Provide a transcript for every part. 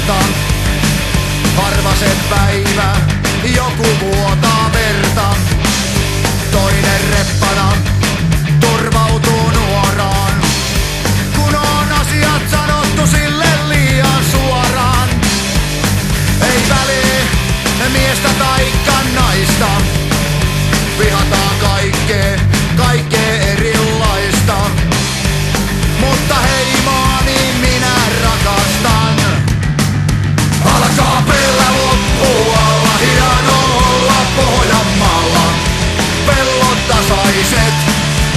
kerta. Harva se päivä, joku vuotaa verta. Toinen reppana turvautuu nuoraan, kun on asiat sanottu sille liian suoraan. Ei väliä miestä taikka naista, vihataan kaikkea erilaista. Mutta heimoani minä rakastan. Alkaa pellä loppualla, hieno olla Pohjanmaalla. Pellot tasaiset,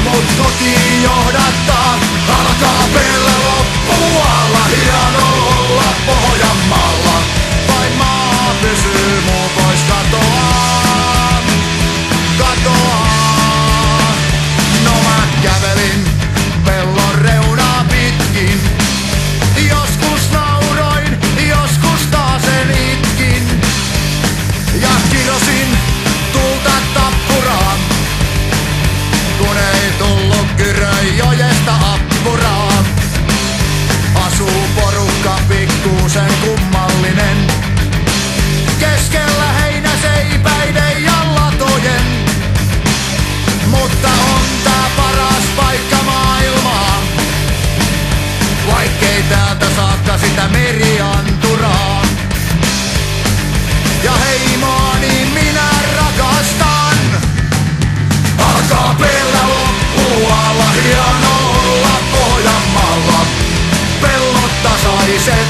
mut kotiin johdattaa. Alkaa pellä loppualla, hieno olla Pohjanmaalla. Vain maa pysyy, muu pois katoaa. No mä kävelin pellon reunaa pitkin. Joskus nauroin, joskus taasen itkin. Ja kirosin tulta tappuraan, kun ei tullut Kyrönjojesta appuraa. Asuu porukka pikkuusen kummallinen, keskellä heinäseipäiden ja latojen. Mutta on tää paras paikka maailmaa, vaikkei täältä saakka sitä merianturaa. Ja heimoani minä rakastan. Alkaa pellä loppualla, hieno olla Pohjanmaalla. Pellot tasaiset,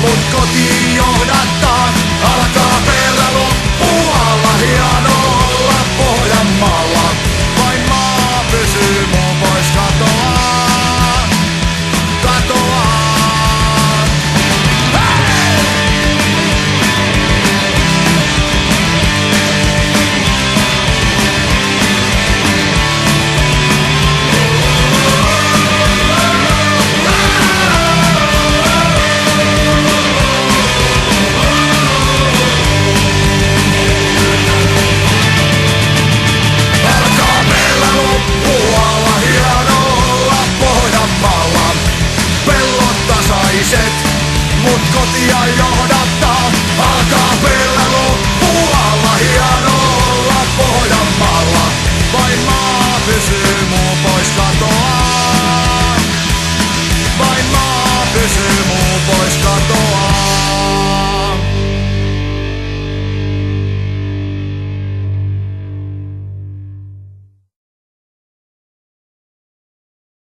mut kotiin johdattaa. Alkaa pellä loppualla, hieno olla Pohjanmaalla. Vain maa pysyy, muu pois katoaa. Alkaa pellä loppualla, hieno olla Pohjanmaalla. Pellot tasaiset, mut kotia johdattaa. Alkaa